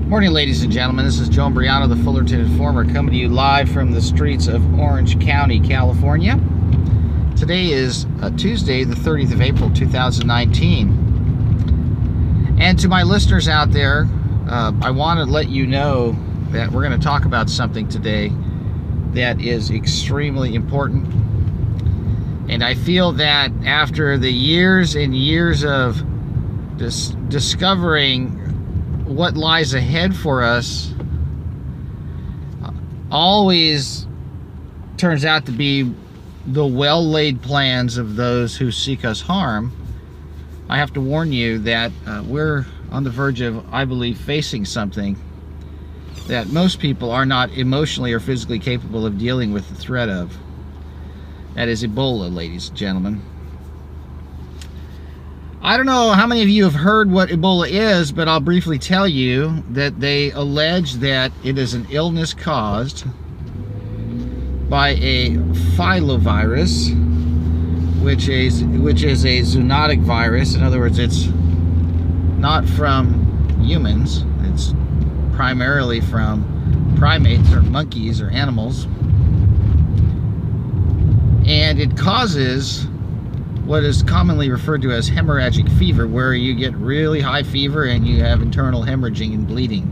Morning, ladies and gentlemen. This is Joe Imbriano, the Fullerton Informer, coming to you live from the streets of Orange County, California. Today is Tuesday, the 30th of April, 2019. And to my listeners out there, I want to let you know that we're going to talk about something today that is extremely important. And I feel that after the years and years of discovering what lies ahead for us, always turns out to be the well-laid plans of those who seek us harm. I have to warn you that we're on the verge of, I believe, facing something that most people are not emotionally or physically capable of dealing with the threat of. That is Ebola, ladies and gentlemen. I don't know how many of you have heard what Ebola is, but I'll briefly tell you that they allege that it is an illness caused by a filovirus, which is a zoonotic virus. In other words, it's not from humans. It's primarily from primates or monkeys or animals. And it causes what is commonly referred to as hemorrhagic fever, where you get really high fever and you have internal hemorrhaging and bleeding,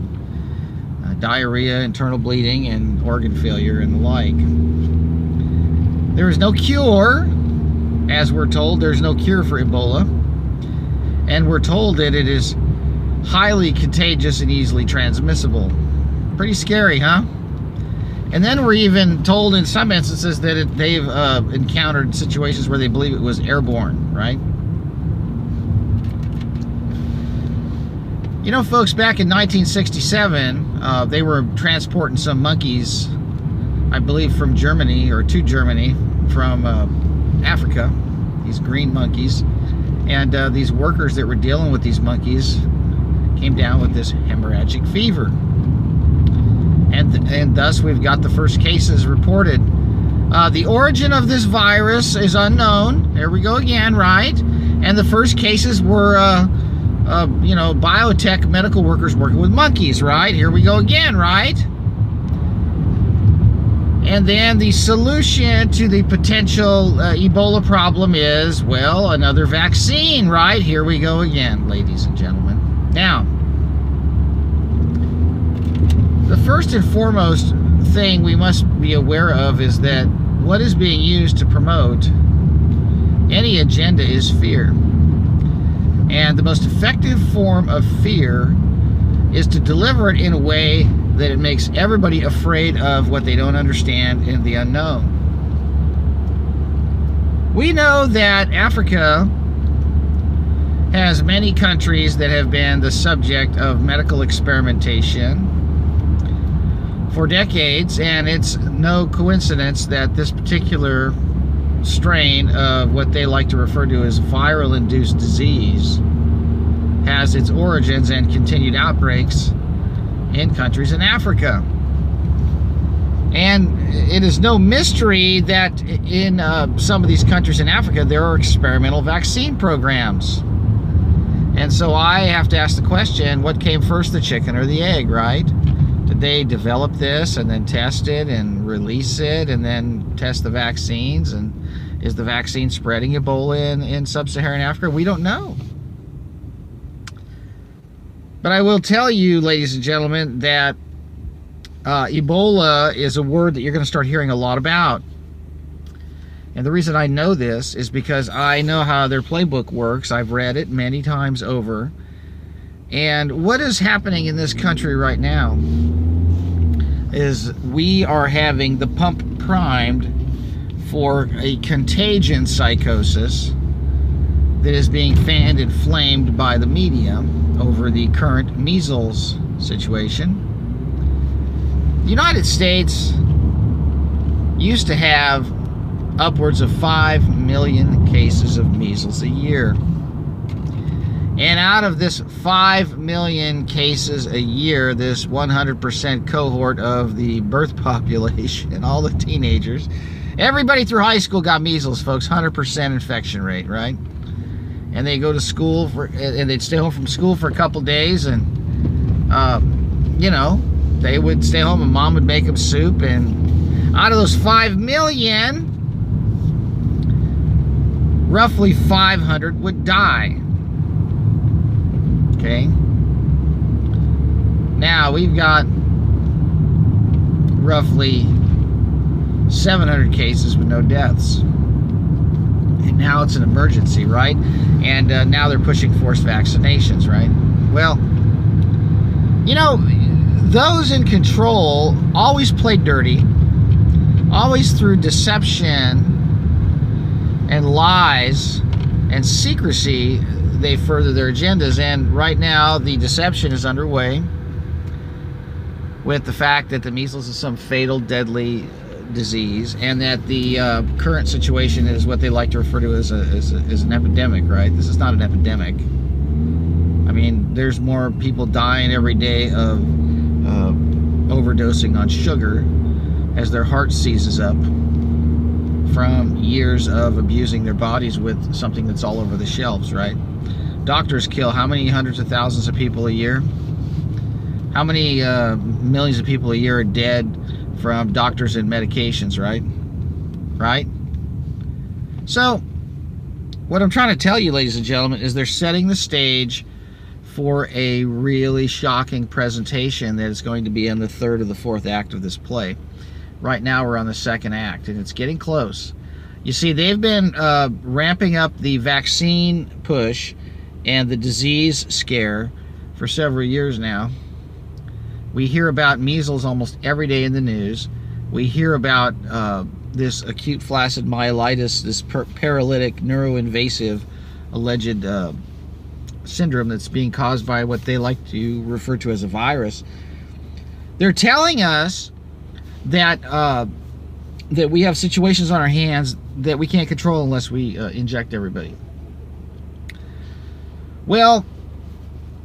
diarrhea, internal bleeding, and organ failure and the like. There is no cure, as we're told. There's no cure for Ebola, and we're told that it is highly contagious and easily transmissible. Pretty scary, huh? And then we're even told in some instances that they've encountered situations where they believe it was airborne, right? You know, folks, back in 1967, they were transporting some monkeys, I believe from Germany, or to Germany, from Africa, these green monkeys. And these workers that were dealing with these monkeys came down with this hemorrhagic fever. And thus we've got the first cases reported. The origin of this virus is unknown. There we go again, right? And the first cases were, you know, biotech medical workers working with monkeys, right? Here we go again, right? And then the solution to the potential Ebola problem is, well, another vaccine, right? Here we go again, ladies and gentlemen. Now, the first and foremost thing we must be aware of is that what is being used to promote any agenda is fear. And the most effective form of fear is to deliver it in a way that it makes everybody afraid of what they don't understand and the unknown. We know that Africa has many countries that have been the subject of medical experimentation for decades, and it's no coincidence that this particular strain of what they like to refer to as viral-induced disease has its origins and continued outbreaks in countries in Africa. And it is no mystery that in some of these countries in Africa there are experimental vaccine programs. And so I have to ask the question, what came first, the chicken or the egg, right? Did they develop this and then test it and release it and then test the vaccines? And is the vaccine spreading Ebola in sub-Saharan Africa? We don't know. But I will tell you, ladies and gentlemen, that Ebola is a word that you're going to start hearing a lot about. And the reason I know this is because I know how their playbook works. I've read it many times over. And what is happening in this country right now is we are having the pump primed for a contagion psychosis that is being fanned and flamed by the media over the current measles situation. The United States used to have upwards of 5 million cases of measles a year. And out of this 5 million cases a year, this 100% cohort of the birth population and all the teenagers, everybody through high school got measles, folks. 100% infection rate, right? And they go to school and they'd stay home from school for a couple days, and you know, they would stay home and mom would make them soup, and out of those 5 million, roughly 500 would die. Okay. Now we've got roughly 700 cases with no deaths. And now it's an emergency, right? And now they're pushing forced vaccinations, right? Well, you know, those in control always play dirty, always through deception and lies and secrecy, they further their agendas. And right now the deception is underway with the fact that the measles is some fatal, deadly disease, and that the current situation is what they like to refer to as an epidemic, right? This is not an epidemic. I mean, there's more people dying every day of overdosing on sugar as their heart seizes up from years of abusing their bodies with something that's all over the shelves, right? Doctors kill how many hundreds of thousands of people a year? How many millions of people a year are dead from doctors and medications, right? Right? So, what I'm trying to tell you, ladies and gentlemen, is they're setting the stage for a really shocking presentation that is going to be in the third or the fourth act of this play. Right now we're on the second act, and it's getting close. You see, they've been ramping up the vaccine push and the disease scare for several years now. We hear about measles almost every day in the news. We hear about this acute flaccid myelitis, this paralytic, neuroinvasive alleged syndrome that's being caused by what they like to refer to as a virus. They're telling us that that we have situations on our hands that we can't control unless we inject everybody. Well,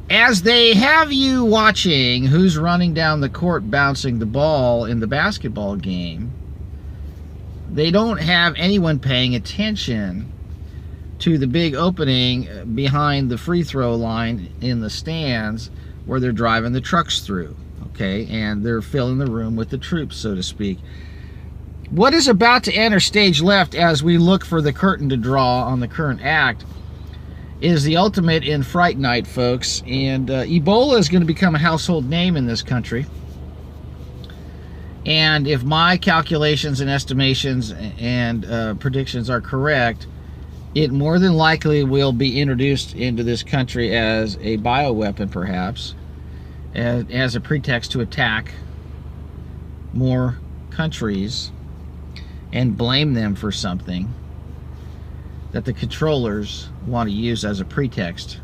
as they have you watching who's running down the court bouncing the ball in the basketball game, they don't have anyone paying attention to the big opening behind the free throw line in the stands where they're driving the trucks through, okay? And they're filling the room with the troops, so to speak. What is about to enter stage left as we look for the curtain to draw on the current act is the ultimate in Fright Night, folks. And Ebola is going to become a household name in this country. And if my calculations and estimations and predictions are correct, it more than likely will be introduced into this country as a bioweapon, perhaps, as a pretext to attack more countries and blame them for something that the controllers want to use as a pretext.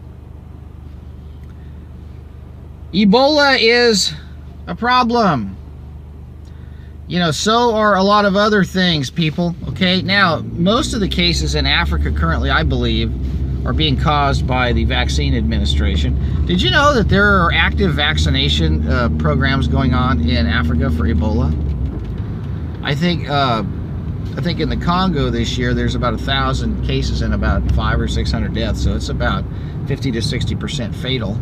Ebola is a problem. You know, so are a lot of other things, people, okay? Now, most of the cases in Africa currently, I believe, are being caused by the vaccine administration. Did you know that there are active vaccination programs going on in Africa for Ebola? I think in the Congo this year, there's about 1,000 cases and about 500 or 600 deaths, so it's about 50 to 60% fatal.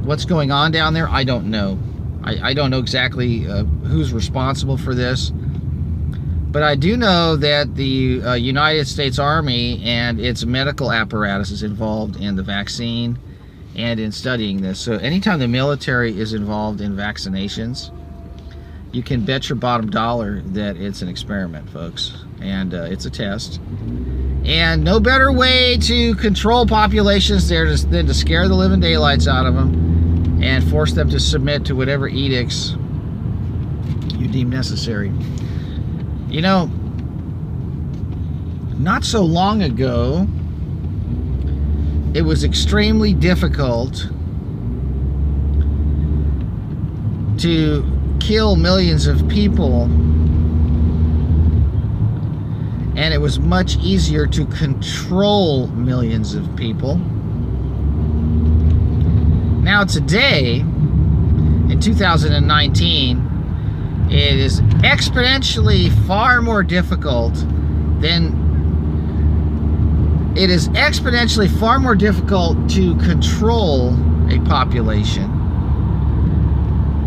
What's going on down there? I don't know. I don't know exactly who's responsible for this, but I do know that the United States Army and its medical apparatus is involved in the vaccine and in studying this. So anytime the military is involved in vaccinations, you can bet your bottom dollar that it's an experiment, folks, and it's a test. And no better way to control populations there than to scare the living daylights out of them and force them to submit to whatever edicts you deem necessary. You know, not so long ago, it was extremely difficult to kill millions of people, and it was much easier to control millions of people. Now today, in 2019, it is exponentially far more difficult to control a population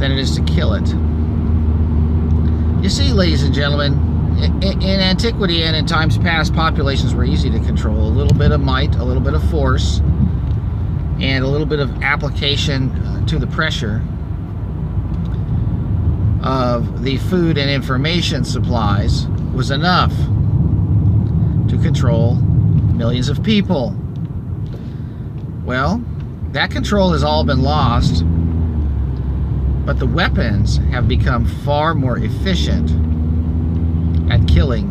than it is to kill it. You see, ladies and gentlemen, in antiquity and in times past, populations were easy to control. A little bit of might, a little bit of force, and a little bit of application to the pressure of the food and information supplies was enough to control millions of people. Well, that control has all been lost, but the weapons have become far more efficient at killing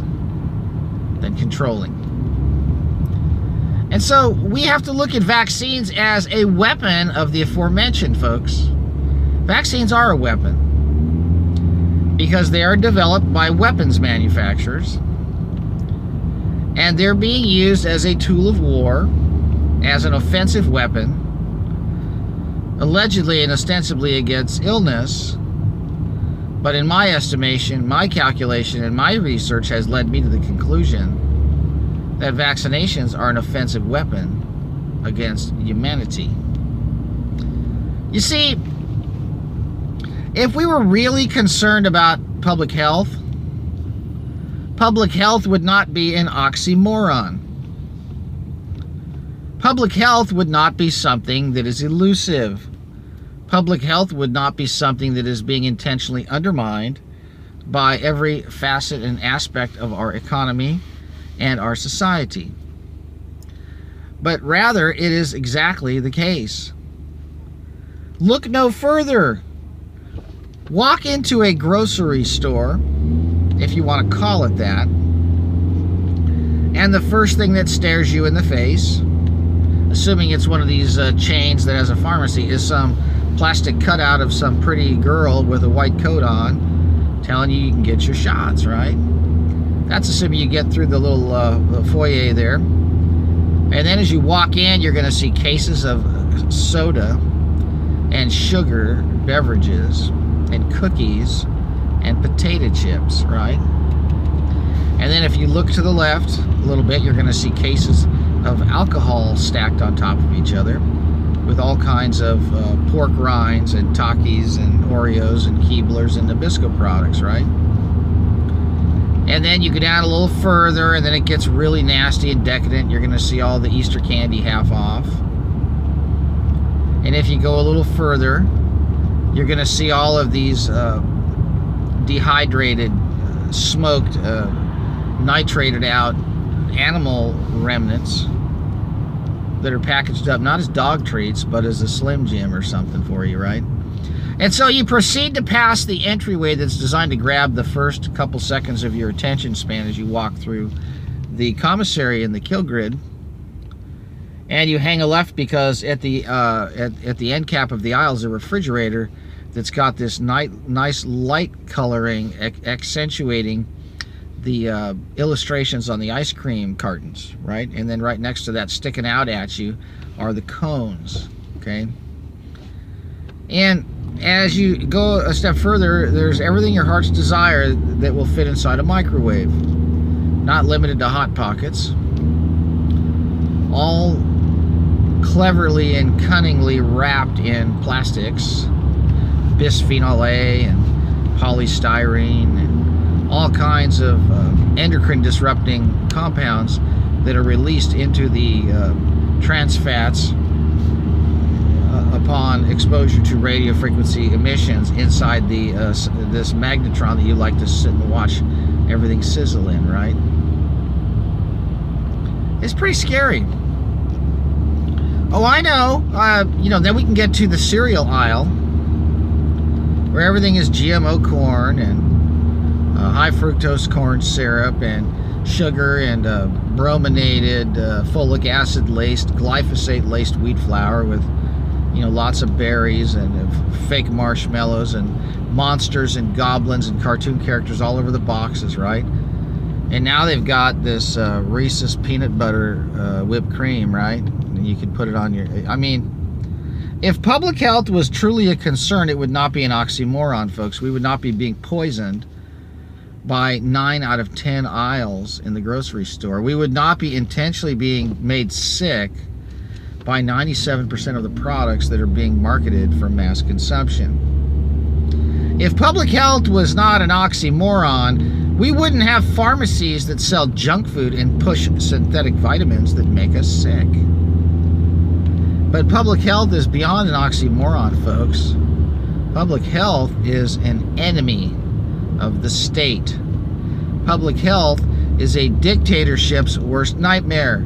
than controlling. And so we have to look at vaccines as a weapon of the aforementioned, folks. Vaccines are a weapon because they are developed by weapons manufacturers, and they're being used as a tool of war, as an offensive weapon, allegedly and ostensibly against illness. But in my estimation, my calculation, and my research has led me to the conclusion that vaccinations are an offensive weapon against humanity. You see, if we were really concerned about public health would not be an oxymoron. Public health would not be something that is elusive. Public health would not be something that is being intentionally undermined by every facet and aspect of our economy and our society. But rather, it is exactly the case. Look no further. Walk into a grocery store, if you want to call it that, and the first thing that stares you in the face, assuming it's one of these chains that has a pharmacy, is some plastic cutout of some pretty girl with a white coat on telling you can get your shots, right? That's assuming you get through the little foyer there. And then as you walk in, you're going to see cases of soda and sugar beverages and cookies and potato chips, right? And then if you look to the left a little bit, you're going to see cases of alcohol stacked on top of each other with all kinds of pork rinds and Takis and Oreos and Keeblers and Nabisco products, right? And then you go down a little further, and then it gets really nasty and decadent. You're going to see all the Easter candy half off. And if you go a little further, you're going to see all of these dehydrated, smoked, nitrated out animal remnants that are packaged up not as dog treats but as a Slim Jim or something for you, right? And so you proceed to pass the entryway that's designed to grab the first couple seconds of your attention span as you walk through the commissary and the kill grid, and you hang a left because at the end cap of the aisle is a refrigerator that's got this nice light coloring accentuating the illustrations on the ice cream cartons, right? And then right next to that, sticking out at you, are the cones, okay? And as you go a step further, there's everything your heart's desire that will fit inside a microwave, not limited to Hot Pockets, all cleverly and cunningly wrapped in plastics, bisphenol A and polystyrene and all kinds of endocrine disrupting compounds that are released into the trans fats upon exposure to radio frequency emissions inside the this magnetron that you like to sit and watch everything sizzle in, right? It's pretty scary. Oh, I know. You know, then we can get to the cereal aisle where everything is GMO corn and high fructose corn syrup and sugar and brominated, folic acid laced, glyphosate laced wheat flour with, you know, lots of berries and fake marshmallows and monsters and goblins and cartoon characters all over the boxes, right? And now they've got this Reese's peanut butter whipped cream, right? And you can put it on your, I mean, if public health was truly a concern, it would not be an oxymoron, folks. We would not be being poisoned by 9 out of 10 aisles in the grocery store. We would not be intentionally being made sick by 97% of the products that are being marketed for mass consumption. If public health was not an oxymoron, we wouldn't have pharmacies that sell junk food and push synthetic vitamins that make us sick. But public health is beyond an oxymoron, folks. Public health is an enemy of the state. Public health is a dictatorship's worst nightmare.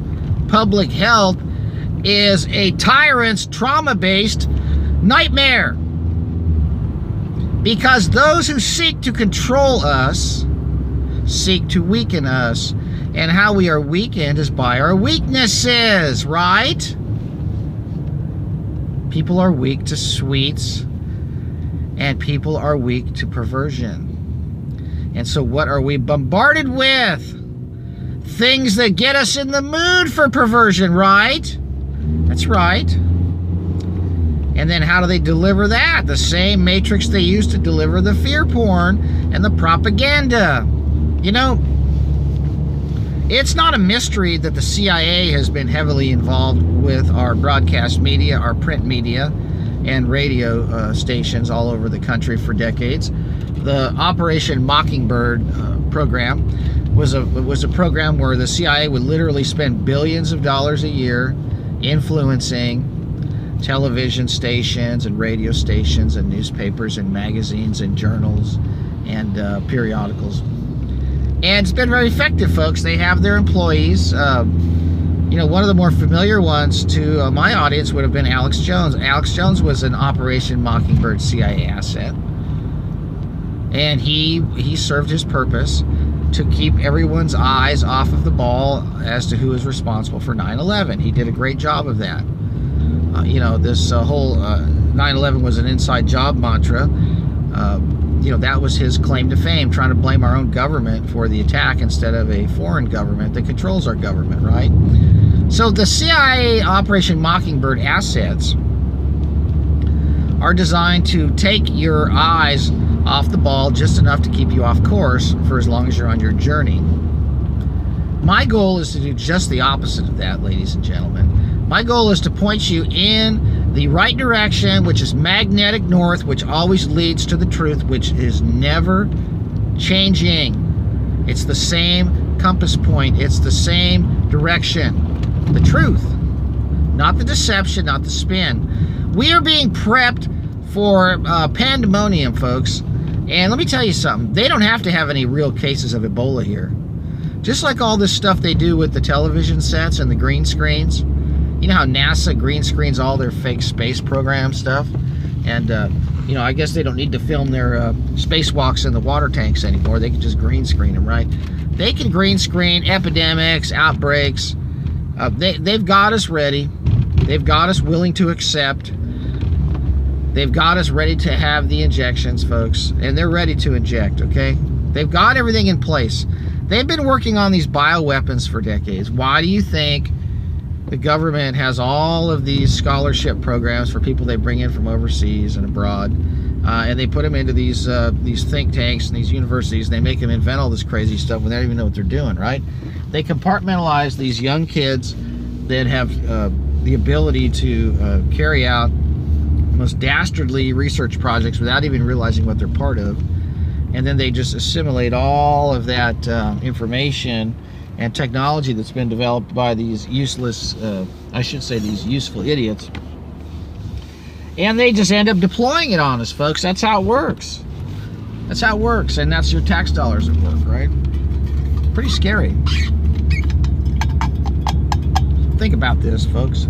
Public health is a tyrant's trauma-based nightmare. Because those who seek to control us seek to weaken us. And how we are weakened is by our weaknesses, right? People are weak to sweets, and people are weak to perversion. And so what are we bombarded with? Things that get us in the mood for perversion, right? That's right. And then how do they deliver that? The same matrix they use to deliver the fear porn and the propaganda. You know, it's not a mystery that the CIA has been heavily involved with our broadcast media, our print media, and radio stations all over the country for decades. The Operation Mockingbird program was a program where the CIA would literally spend billions of dollars a year influencing television stations and radio stations and newspapers and magazines and journals and periodicals. And it's been very effective, folks. They have their employees. You know, one of the more familiar ones to my audience would have been Alex Jones. Alex Jones was an Operation Mockingbird CIA asset. And he served his purpose to keep everyone's eyes off of the ball as to who is responsible for 9/11. He did a great job of that. You know, this whole 9/11 was an inside job mantra. You know, that was his claim to fame, trying to blame our own government for the attack instead of a foreign government that controls our government, right? So the CIA Operation Mockingbird assets are designed to take your eyes off the ball just enough to keep you off course for as long as you're on your journey. My goal is to do just the opposite of that, ladies and gentlemen. My goal is to point you in the right direction, which is magnetic north, which always leads to the truth, which is never changing. It's the same compass point. It's the same direction. The truth, not the deception, not the spin. We are being prepped for pandemonium, folks. And let me tell you something. They don't have to have any real cases of Ebola here. Just like all this stuff they do with the television sets and the green screens. You know how NASA green screens all their fake space program stuff? And, you know, I guess they don't need to film their spacewalks in the water tanks anymore. They can just green screen them, right? They can green screen epidemics, outbreaks. They've got us ready. They've got us willing to accept. They've got us ready to have the injections, folks. And they're ready to inject, okay? They've got everything in place. They've been working on these bioweapons for decades. Why do you think the government has all of these scholarship programs for people they bring in from overseas and abroad, and they put them into these think tanks and these universities, and they make them invent all this crazy stuff when they don't even know what they're doing, right? They compartmentalize these young kids that have the ability to carry out most dastardly research projects without even realizing what they're part of, and then they just assimilate all of that information and technology that's been developed by these useless, I should say these useful idiots. And they just end up deploying it on us, folks. That's how it works. That's how it works, and that's your tax dollars at work, right? Pretty scary. Think about this, folks.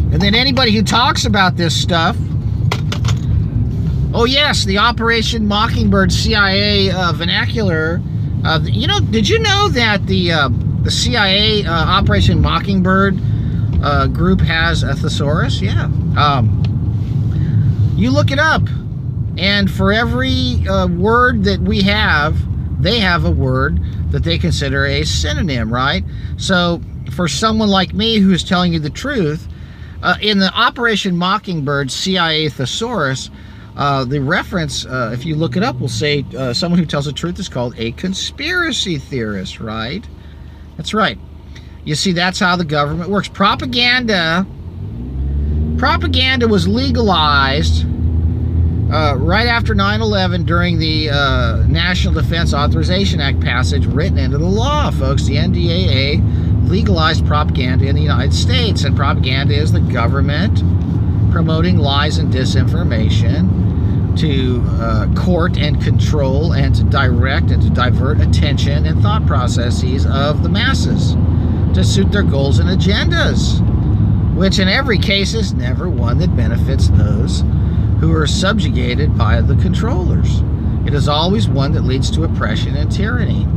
And then anybody who talks about this stuff, oh yes, the Operation Mockingbird CIA vernacular. You know, did you know that the CIA Operation Mockingbird group has a thesaurus? Yeah. You look it up, and for every word that we have, they have a word that they consider a synonym, right? So for someone like me who's telling you the truth, in the Operation Mockingbird CIA thesaurus, the reference, if you look it up, will say someone who tells the truth is called a conspiracy theorist, right? That's right. You see, that's how the government works. Propaganda was legalized right after 9/11, during the National Defense Authorization Act passage written into the law, folks. The NDAA legalized propaganda in the United States, and propaganda is the government promoting lies and disinformation to court and control and to direct and to divert attention and thought processes of the masses to suit their goals and agendas, which in every case is never one that benefits those who are subjugated by the controllers. It is always one that leads to oppression and tyranny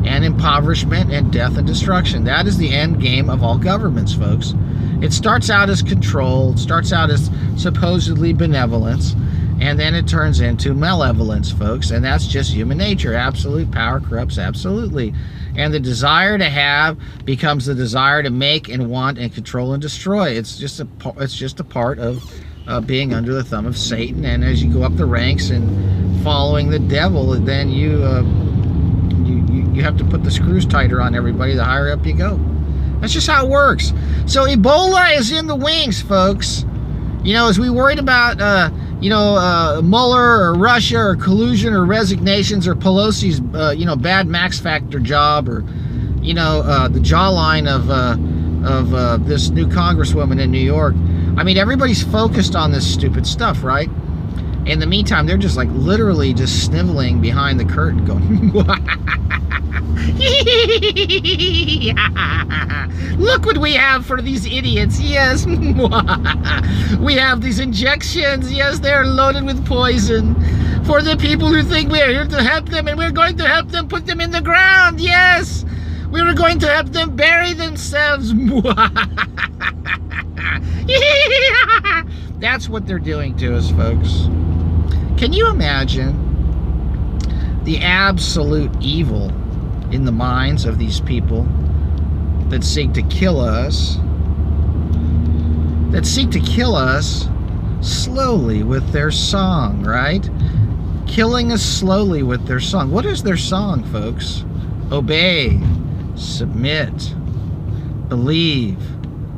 and impoverishment and death and destruction. That is the end game of all governments, folks. It starts out as control, it starts out as supposedly benevolence, and then it turns into malevolence, folks, and that's just human nature. Absolute power corrupts absolutely. And the desire to have becomes the desire to make and want and control and destroy. It's just a part of being under the thumb of Satan. And as you go up the ranks and following the devil, then you have to put the screws tighter on everybody the higher up you go. That's just how it works. So Ebola is in the wings, folks. You know, as we worried about Mueller or Russia or collusion or resignations or Pelosi's bad Max Factor job, or the jawline of this new congresswoman in New York. I mean, everybody's focused on this stupid stuff, right? In the meantime, they're just like literally just sniveling behind the curtain going, look what we have for these idiots. Yes. We have these injections. Yes, they're loaded with poison for the people who think we're here to help them, and we're going to help them put them in the ground. Yes, we were going to help them bury themselves. That's what they're doing to us, folks. Can you imagine the absolute evil in the minds of these people that seek to kill us, slowly with their song, right? Killing us slowly with their song. What is their song, folks? Obey, submit, believe,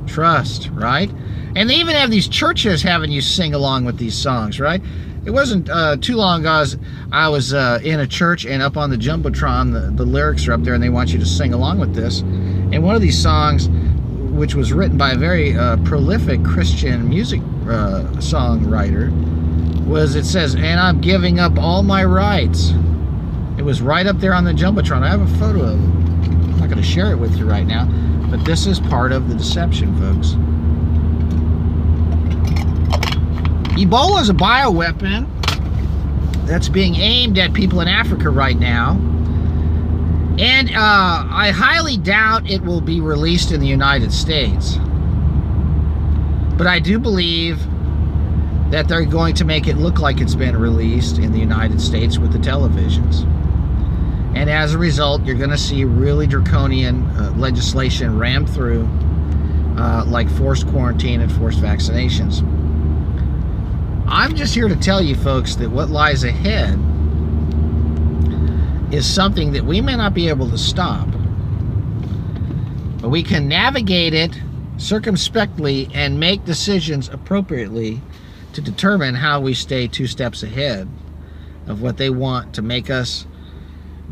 trust, right? And they even have these churches having you sing along with these songs, right? It wasn't too long ago I was in a church, and up on the Jumbotron, the lyrics are up there, and they want you to sing along with this. And one of these songs, which was written by a very prolific Christian music songwriter, it says, "And I'm giving up all my rights." It was right up there on the Jumbotron. I have a photo of it. I'm not going to share it with you right now, but this is part of the deception, folks. Ebola is a bioweapon that's being aimed at people in Africa right now. And I highly doubt it will be released in the United States. But I do believe that they're going to make it look like it's been released in the United States with the televisions. And as a result, you're going to see really draconian legislation rammed through, like forced quarantine and forced vaccinations. I'm just here to tell you, folks, that what lies ahead is something that we may not be able to stop, but we can navigate it circumspectly and make decisions appropriately to determine how we stay 2 steps ahead of what they want to make us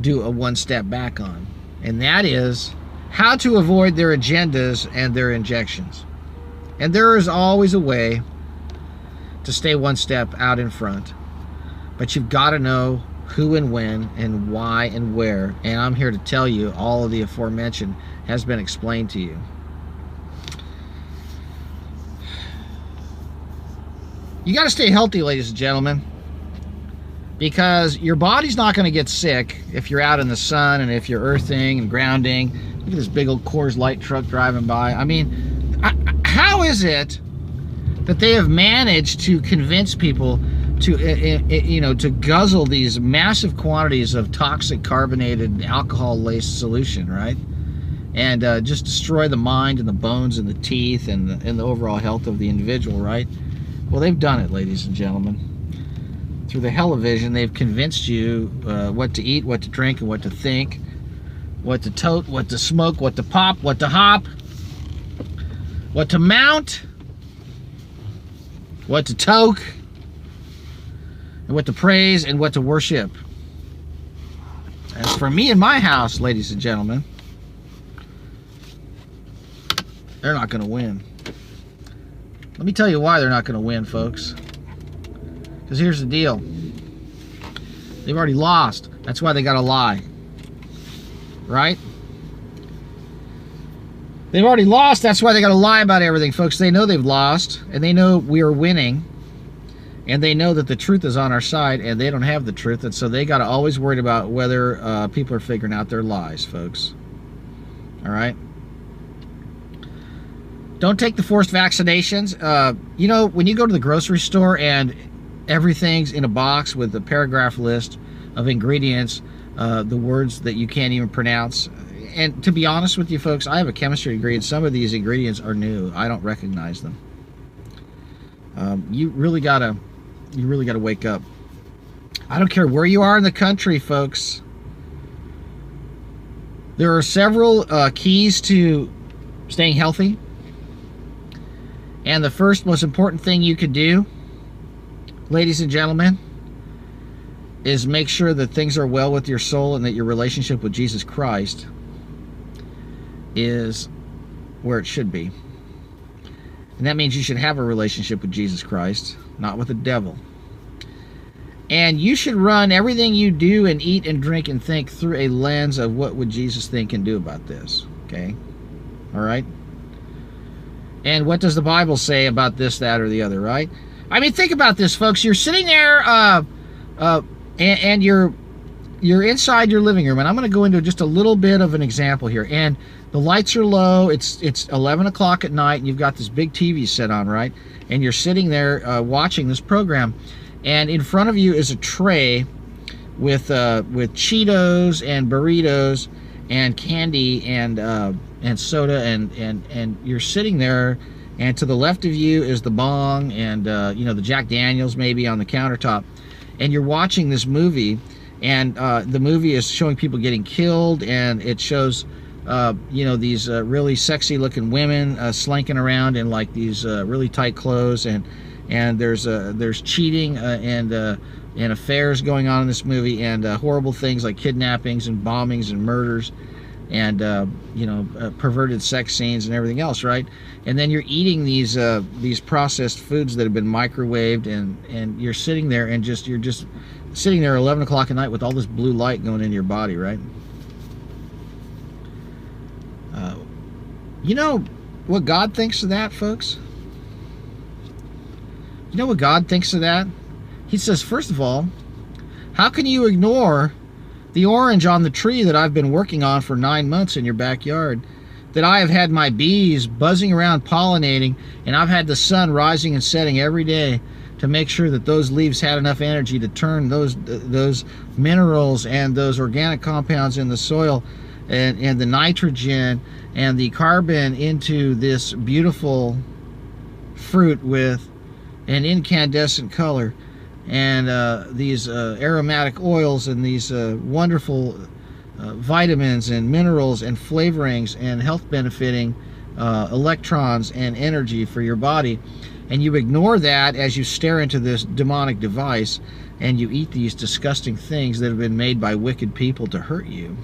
do a 1 step back on. And that is how to avoid their agendas and their injections. And there is always a way to stay 1 step out in front, but you've got to know who and when and why and where, and I'm here to tell you all of the aforementioned has been explained to you. You got to stay healthy, ladies and gentlemen, because your body's not going to get sick if you're out in the sun and if you're earthing and grounding. Look at this big old Coors Light truck driving by. I mean, how is it that they have managed to convince people to, to guzzle these massive quantities of toxic carbonated alcohol-laced solution, right? And just destroy the mind and the bones and the teeth and the overall health of the individual, right? Well, they've done it, ladies and gentlemen. Through the hell-o-vision, they've convinced you what to eat, what to drink, and what to think, what to tote, what to smoke, what to pop, what to hop, what to mount, what to toke, and what to praise and what to worship. As for me and my house, ladies and gentlemen, they're not going to win. Let me tell you why they're not going to win, folks. Because here's the deal. They've already lost. That's why they got to lie. Right? They've already lost. That's why they got to lie about everything, folks. They know they've lost, and they know we are winning, and they know that the truth is on our side, and they don't have the truth, and so they got to always worry about whether people are figuring out their lies, folks. All right? Don't take the forced vaccinations. You know, when you go to the grocery store and everything's in a box with a paragraph list of ingredients, the words that you can't even pronounce. And to be honest with you folks, I have a chemistry degree, and some of these ingredients are new. I don't recognize them. You really gotta wake up. I don't care where you are in the country, folks. There are several keys to staying healthy. And the first most important thing you could do, ladies and gentlemen, is make sure that things are well with your soul and that your relationship with Jesus Christ is where it should be. And that means you should have a relationship with Jesus Christ, not with the devil. And you should run everything you do and eat and drink and think through a lens of what would Jesus think and do about this. Okay? All right? And what does the Bible say about this, that, or the other, right? I mean, think about this, folks. You're sitting there and you're inside your living room, and I'm going to go into just a little bit of an example here. And the lights are low. It's 11 o'clock at night, and you've got this big TV set on, right? And you're sitting there watching this program, and in front of you is a tray with Cheetos and burritos and candy and soda, and you're sitting there, and to the left of you is the bong and you know, the Jack Daniels maybe on the countertop, and you're watching this movie, and the movie is showing people getting killed, and it shows you know, these really sexy looking women slinking around in like these really tight clothes, and there's cheating and affairs going on in this movie, and horrible things like kidnappings and bombings and murders, and you know, perverted sex scenes and everything else, right? And then you're eating these processed foods that have been microwaved, and you're sitting there and you're just sitting there 11 o'clock at night with all this blue light going into your body, right? You know what God thinks of that, folks? You know what God thinks of that? He says, first of all, how can you ignore the orange on the tree that I've been working on for 9 months in your backyard, that I have had my bees buzzing around pollinating, and I've had the sun rising and setting every day to make sure that those leaves had enough energy to turn those minerals and those organic compounds in the soil and the nitrogen and the carbon into this beautiful fruit with an incandescent color, and these aromatic oils and these wonderful vitamins and minerals and flavorings and health benefiting electrons and energy for your body. And you ignore that as you stare into this demonic device, and you eat these disgusting things that have been made by wicked people to hurt you.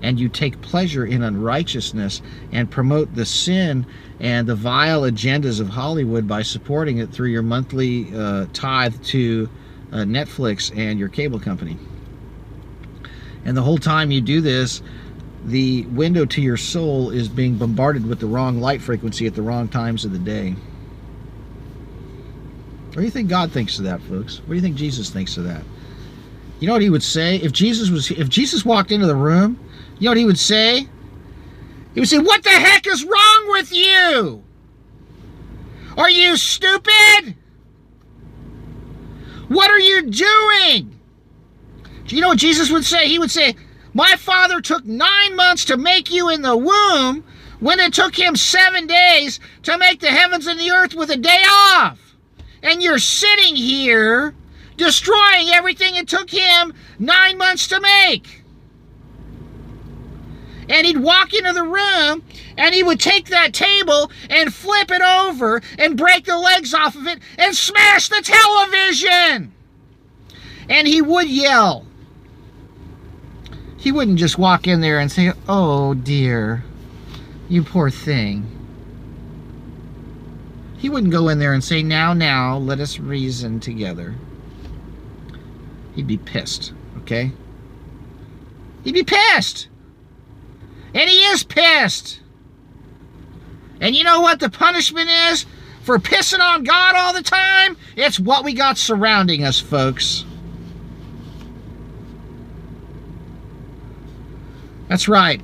And you take pleasure in unrighteousness and promote the sin and the vile agendas of Hollywood by supporting it through your monthly tithe to Netflix and your cable company. And the whole time you do this, the window to your soul is being bombarded with the wrong light frequency at the wrong times of the day. What do you think God thinks of that, folks? What do you think Jesus thinks of that? You know what he would say if Jesus walked into the room? You know what he would say? He would say, "What the heck is wrong with you? Are you stupid? What are you doing?" Do you know what Jesus would say? He would say, "My Father took 9 months to make you in the womb when it took him 7 days to make the heavens and the earth with a day off. And you're sitting here destroying everything it took him 9 months to make." And he'd walk into the room, and he would take that table and flip it over and break the legs off of it and smash the television. And he would yell. He wouldn't just walk in there and say, "Oh dear, you poor thing." He wouldn't go in there and say, now, let us reason together." He'd be pissed, okay? He'd be pissed. And he is pissed. And you know what the punishment is for pissing on God all the time? It's what we got surrounding us, folks. That's right.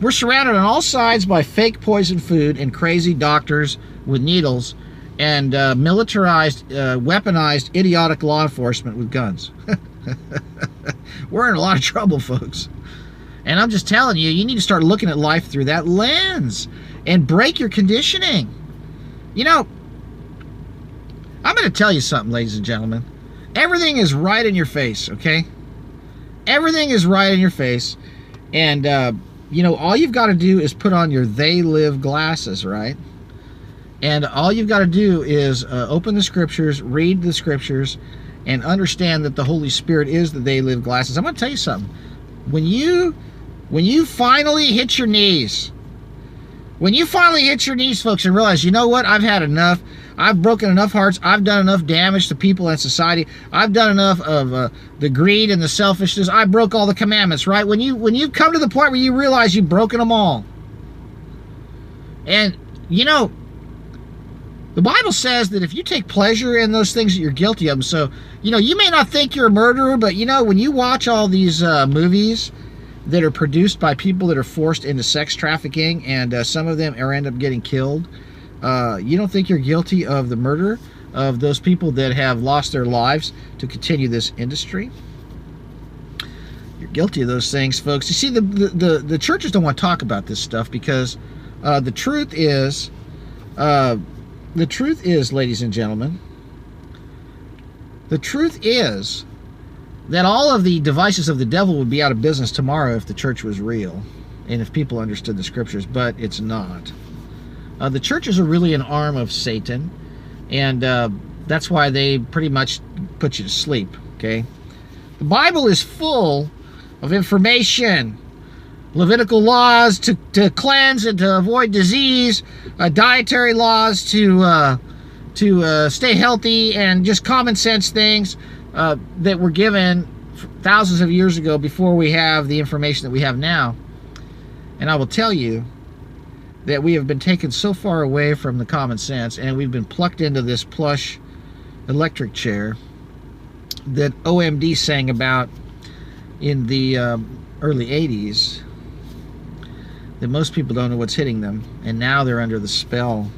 We're surrounded on all sides by fake poison food and crazy doctors with needles and militarized, weaponized, idiotic law enforcement with guns. We're in a lot of trouble, folks. And I'm just telling you, you need to start looking at life through that lens and break your conditioning. You know, I'm going to tell you something, ladies and gentlemen. Everything is right in your face, okay? Everything is right in your face. And, you know, all you've got to do is put on your They Live glasses, right? And all you've got to do is open the scriptures, read the scriptures, and understand that the Holy Spirit is the They Live glasses. I'm going to tell you something. When you finally hit your knees, folks, and realize, you know what, I've had enough. I've broken enough hearts. I've done enough damage to people and society. I've done enough of the greed and the selfishness. I broke all the commandments, right? When you come to the point where you realize you've broken them all. And, you know, the Bible says that if you take pleasure in those things that you're guilty of them, so, you know, you may not think you're a murderer, but, you know, when you watch all these movies that are produced by people that are forced into sex trafficking, and some of them end up getting killed, you don't think you're guilty of the murder of those people that have lost their lives to continue this industry? You're guilty of those things, folks. You see, the churches don't want to talk about this stuff because the truth is, ladies and gentlemen, the truth is that all of the devices of the devil would be out of business tomorrow if the church was real and if people understood the scriptures, but it's not. The churches are really an arm of Satan, and that's why they pretty much put you to sleep, okay? The Bible is full of information, Levitical laws to cleanse and to avoid disease, dietary laws to stay healthy, and just common sense things that were given thousands of years ago before we have the information that we have now. And I will tell you that we have been taken so far away from the common sense, and we've been plucked into this plush electric chair that OMD sang about in the early 80s, that most people don't know what's hitting them, and now they're under the spell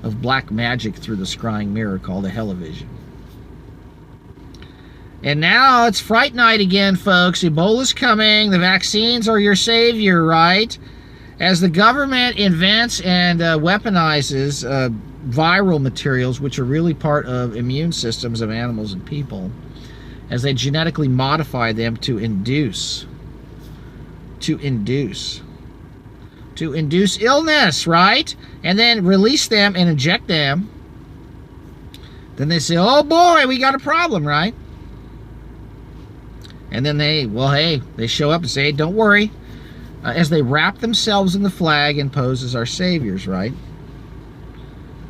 of black magic through the scrying mirror called a television. And now it's Fright Night again, folks. Ebola's coming. The vaccines are your savior, right? As the government invents and weaponizes viral materials, which are really part of immune systems of animals and people, as they genetically modify them to induce illness, right? And then release them and inject them. Then they say, oh boy, we got a problem, right? And then they show up and say, don't worry, as they wrap themselves in the flag and pose as our saviors, right?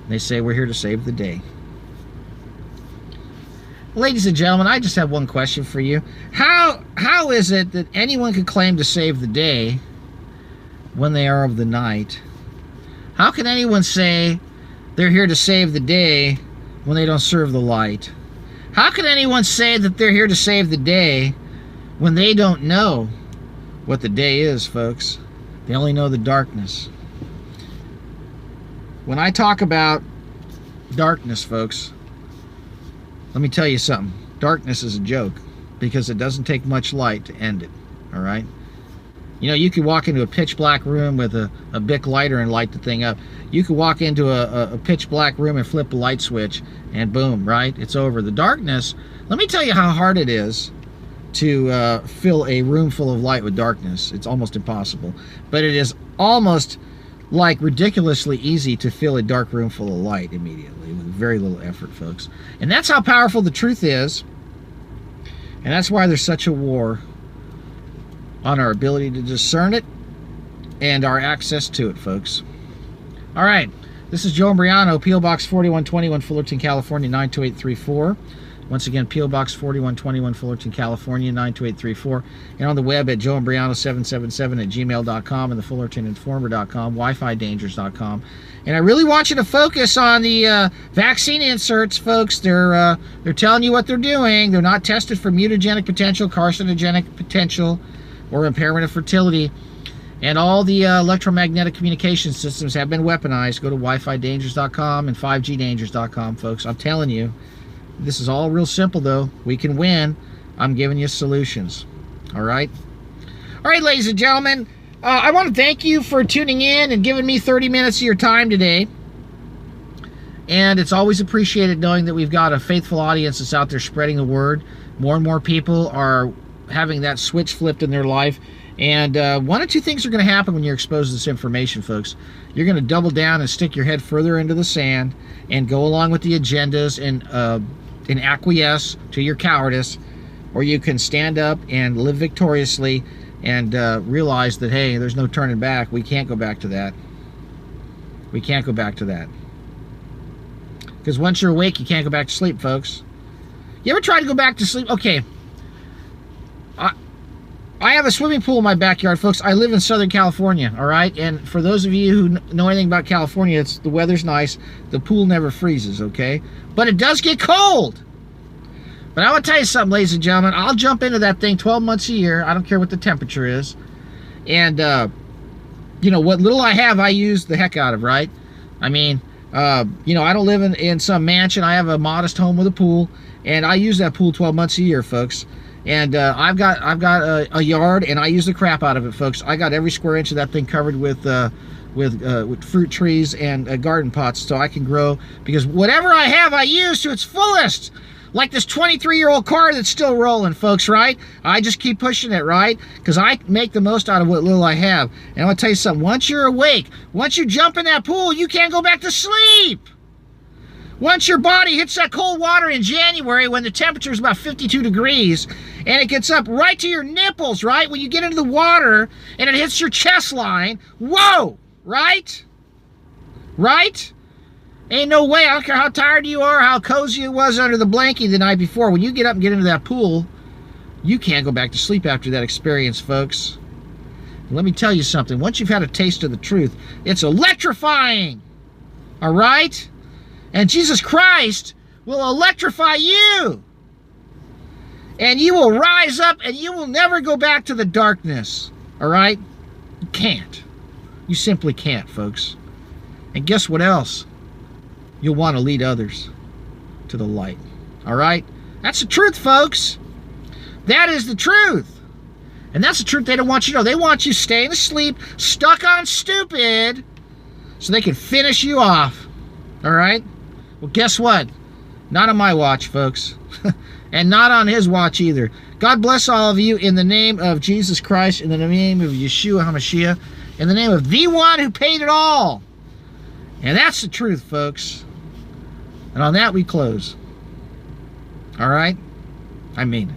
They say, we're here to save the day. Ladies and gentlemen, I just have one question for you. How is it that anyone could claim to save the day when they are of the night? How can anyone say they're here to save the day when they don't serve the light? How can anyone say that they're here to save the day when they don't know what the day is, folks? They only know the darkness. When I talk about darkness, folks, let me tell you something. Darkness is a joke, because it doesn't take much light to end it, all right? You know, you could walk into a pitch black room with a Bic lighter and light the thing up. You could walk into a pitch black room and flip a light switch, and boom, right? It's over. The darkness, let me tell you how hard it is to fill a room full of light with darkness. It's almost impossible. But it is almost like ridiculously easy to fill a dark room full of light immediately with very little effort, folks. And that's how powerful the truth is. And that's why there's such a war on our ability to discern it and our access to it, folks. All right, this is Joe Imbriano, P.O. Box 4121, Fullerton, California, 92834. Once again, P.O. Box 4121, Fullerton, California, 92834. And on the web at joeimbriano777@gmail.com and the FullertonInformer.com, WiFiDangers.com. And I really want you to focus on the vaccine inserts, folks. They're telling you what they're doing. They're not tested for mutagenic potential, carcinogenic potential, or impairment of fertility. And all the electromagnetic communication systems have been weaponized. Go to WiFiDangers.com and 5GDangers.com, folks. I'm telling you, this is all real simple, though. We can win. I'm giving you solutions. All right? All right, ladies and gentlemen. I want to thank you for tuning in and giving me 30 minutes of your time today. And it's always appreciated knowing that we've got a faithful audience that's out there spreading the word. More and more people are having that switch flipped in their life. And one of two things are going to happen when you're exposed to this information, folks. You're going to double down and stick your head further into the sand and go along with the agendas and acquiesce to your cowardice, or you can stand up and live victoriously and realize that, hey, there's no turning back. We can't go back to that. We can't go back to that. Because once you're awake, you can't go back to sleep, folks. You ever try to go back to sleep? Okay. I have a swimming pool in my backyard, folks. I live in Southern California, all right? And for those of you who know anything about California, the weather's nice. The pool never freezes, okay? But it does get cold. But I want to tell you something, ladies and gentlemen. I'll jump into that thing 12 months a year. I don't care what the temperature is. And, you know, what little I have, I use the heck out of, right? I mean, you know, I don't live in some mansion. I have a modest home with a pool. And I use that pool 12 months a year, folks. And I've got a yard, and I use the crap out of it, folks. I got every square inch of that thing covered with fruit trees and garden pots, so I can grow. Because whatever I have, I use to its fullest. Like this 23-year-old car that's still rolling, folks, right? I just keep pushing it, right? Because I make the most out of what little I have. And I'm going to tell you something. Once you're awake, once you jump in that pool, you can't go back to sleep. Once your body hits that cold water in January when the temperature is about 52 degrees and it gets up right to your nipples, right? When you get into the water and it hits your chest line, whoa, right? Right? Ain't no way. I don't care how tired you are, how cozy it was under the blankie the night before. When you get up and get into that pool, you can't go back to sleep after that experience, folks. Let me tell you something. Once you've had a taste of the truth, it's electrifying. All right? And Jesus Christ will electrify you. And you will rise up and you will never go back to the darkness. All right? You can't. You simply can't, folks. And guess what else? You'll want to lead others to the light. All right? That's the truth, folks. That is the truth. And that's the truth they don't want you to know. They want you staying asleep, stuck on stupid, so they can finish you off. All right? Well, guess what? Not on my watch, folks. And not on his watch either. God bless all of you in the name of Jesus Christ, in the name of Yeshua HaMashiach, in the name of the one who paid it all. And that's the truth, folks. And on that we close. All right? I mean it.